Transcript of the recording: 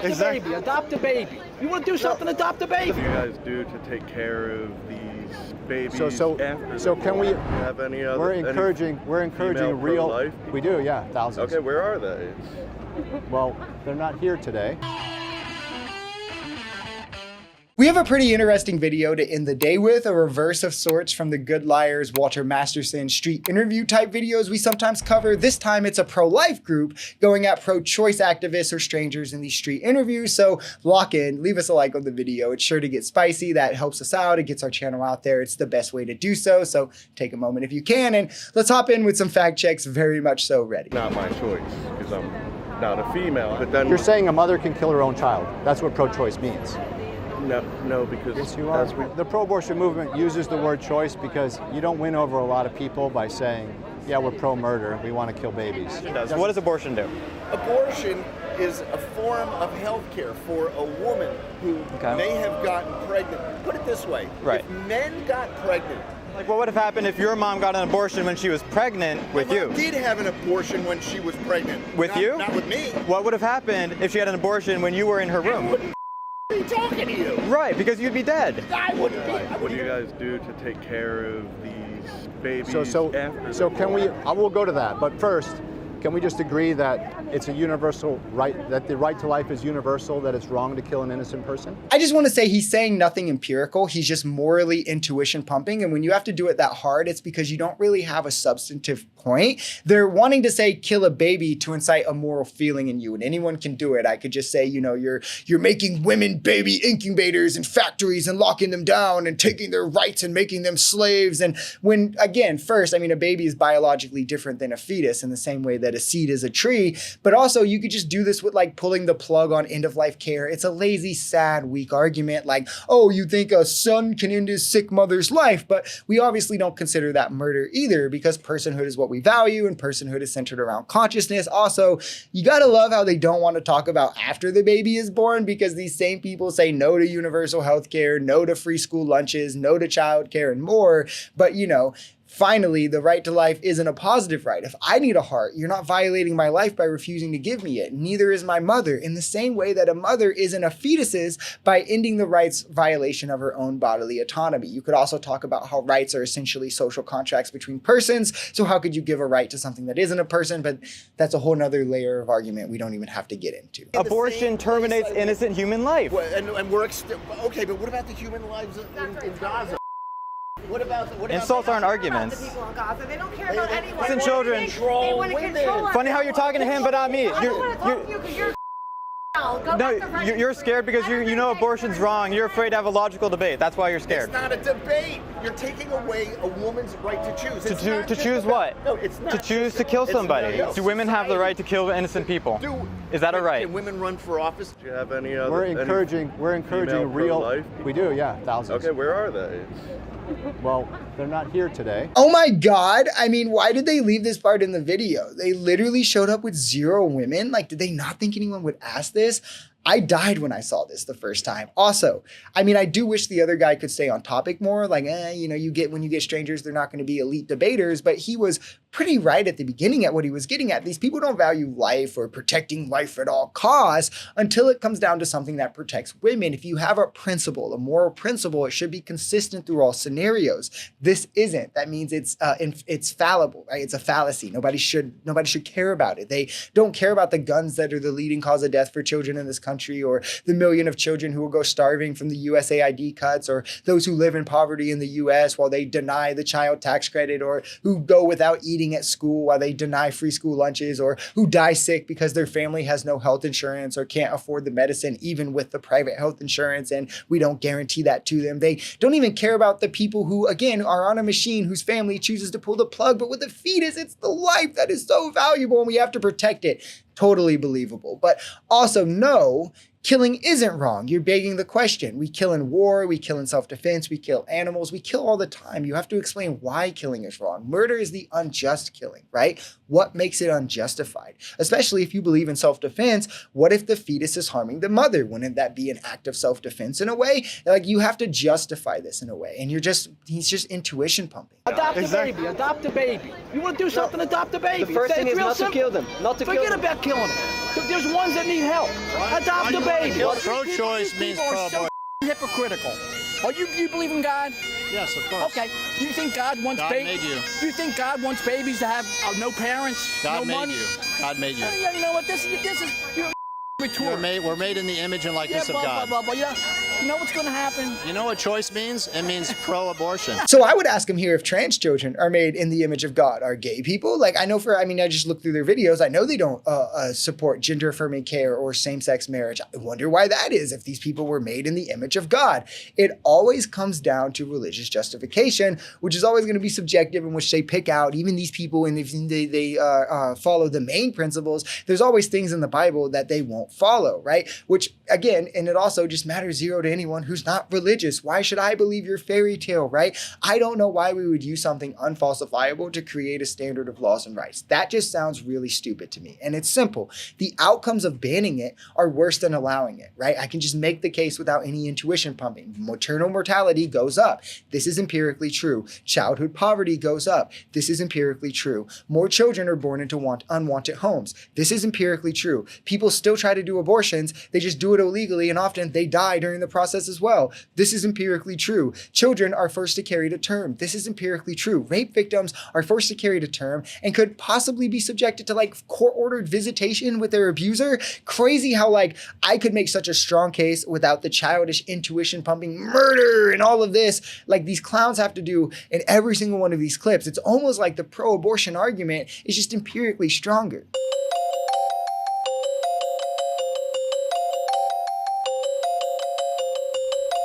Adopt a baby. Adopt a baby. You want to do something? Adopt a baby. What do you guys do to take care of these babies So after can we? have any other? We're encouraging real. Pro-life? We do, yeah, thousands. Okay, where are they? Well, they're not here today. We have a pretty interesting video to end the day with, a reverse of sorts from the Good Liars, Walter Masterson street interview type videos we sometimes cover. This time it's a pro-life group going at pro-choice activists or strangers in these street interviews. So lock in, leave us a like on the video. It's sure to get spicy. That helps us out. It gets our channel out there. It's the best way to do so. So take a moment if you can, and let's hop in with some fact checks. Very much so ready. Not my choice because I'm not a female. But then You're saying a mother can kill her own child. That's what pro-choice means. No, because Yes, you are. The pro-abortion movement uses the word choice because you don't win over a lot of people by saying, yeah, we're pro-murder, we want to kill babies. What does abortion do? Abortion is a form of health care for a woman who may have gotten pregnant. Put it this way, Right. if men got pregnant, Like, what would have happened if your mom got an abortion when she was pregnant with my you? mom did have an abortion when she was pregnant. With Not- you? Not with me. What would have happened if she had an abortion when you were in her room? Wouldn't be talking to you. Right, because you'd be dead. I wouldn't be. what do you guys do to take care of these babies So after? can we? I will go to that, but first, can we just agree that it's a universal right, that the right to life is universal, that it's wrong to kill an innocent person? I just want to say he's saying nothing empirical. He's just morally intuition pumping. And when you have to do it that hard, it's because you don't really have a substantive point. They're wanting to say kill a baby to incite a moral feeling in you, and anyone can do it. I could just say, you know, you're making women baby incubators and factories and locking them down and taking their rights and making them slaves. And when, again, first, I mean, a baby is biologically different than a fetus in the same way that a seed is a tree. But also you could just do this with like pulling the plug on end of life care. It's a lazy, sad, weak argument like, oh, you think a son can end his sick mother's life, but we obviously don't consider that murder either because personhood is what we value and personhood is centered around consciousness. Also, you gotta love how they don't want to talk about after the baby is born because these same people say no to universal health care, no to free school lunches, no to child care and more. But you know, finally, the right to life isn't a positive right. If I need a heart, you're not violating my life by refusing to give me it. Neither is my mother, in the same way that a mother isn't a fetus's by ending the rights violation of her own bodily autonomy. You could also talk about how rights are essentially social contracts between persons. So how could you give a right to something that isn't a person? But that's a whole nother layer of argument we don't even have to get into. Abortion terminates innocent human life. And we're okay, but what about the human lives in Gaza? What about Insults aren't arguments. The people in Gaza. They don't care about anyone. Listen, children. They want to control us. Funny how you're talking to him, but not me. I don't want to talk to you because you're Go back to No, you're scared because you know abortion's wrong. You're afraid to have a logical debate. That's why you're scared. It's not a debate. You're taking away a woman's right to choose. To choose what? No, it's not. To choose to kill somebody. Do women have the right to kill innocent people? Is that a right? Can women run for office? Do you have any other? We're encouraging female real. pro-life? We do, yeah, thousands. Okay, where are they? Well, they're not here today. Oh my God. I mean, why did they leave this part in the video? They literally showed up with 0 women. Like, did they not think anyone would ask this? I died when I saw this the first time. Also, I mean, I do wish the other guy could stay on topic more. Like, you know, when you get strangers, they're not going to be elite debaters. But he was pretty right at the beginning at what he was getting at. These people don't value life or protecting life at all costs until it comes down to something that protects women. If you have a principle, a moral principle, it should be consistent through all scenarios. This isn't. That means it's fallible, right? It's a fallacy. Nobody should care about it. They don't care about the guns that are the leading cause of death for children in this country, or the million of children who will go starving from the USAID cuts, or those who live in poverty in the US while they deny the child tax credit, or who go without eating at school while they deny free school lunches, or who die sick because their family has no health insurance or can't afford the medicine even with the private health insurance, and we don't guarantee that to them. They don't even care about the people who, again, are on a machine whose family chooses to pull the plug, but with a fetus, it's the life that is so valuable and we have to protect it. Totally believable. But also, no, killing isn't wrong. You're begging the question. We kill in war, we kill in self-defense, we kill animals, we kill all the time. You have to explain why killing is wrong. Murder is the unjust killing, right? What makes it unjustified? Especially if you believe in self-defense, what if the fetus is harming the mother? Wouldn't that be an act of self-defense in a way? Like, you have to justify this in a way. And he's just intuition pumping. Adopt a baby. Adopt a baby. You want to do something? Adopt a baby. The first thing is not to kill them. Not to kill them. Forget about killing them. There's ones that need help. Adopt a baby. Pro-choice means People are so pro-abortion. hypocritical. Oh, you believe in God? Yes, of course. Okay. Do you think God wants God babies? made you. Do you think God wants babies to have no parents, God no made money? you. God made you. You know what? This is you're We're made in the image and likeness of God. You know what's going to happen? You know what choice means? It means pro-abortion. So I would ask him here if trans children are made in the image of God. Are gay people? Like I just looked through their videos. I know they don't support gender affirming care or same-sex marriage. I wonder why that is if these people were made in the image of God. It always comes down to religious justification, which is always going to be subjective, in which they pick out even these people and if they follow the main principles. There's always things in the Bible that they won't follow, right? Which again, and it also just matters zero to anyone who's not religious. Why should I believe your fairy tale, right? I don't know why we would use something unfalsifiable to create a standard of laws and rights. That just sounds really stupid to me. And it's simple. The outcomes of banning it are worse than allowing it, right? I can just make the case without any intuition pumping. Maternal mortality goes up. This is empirically true. Childhood poverty goes up. This is empirically true. More children are born into unwanted homes. This is empirically true. People still try to do abortions. They just do it illegally, and often they die during the process as well. This is empirically true. Children are forced to carry to term. This is empirically true. Rape victims are forced to carry to term and could possibly be subjected to like court-ordered visitation with their abuser. Crazy how like I could make such a strong case without the childish intuition pumping murder and all of this like these clowns have to do in every single one of these clips. It's almost like the pro-abortion argument is just empirically stronger.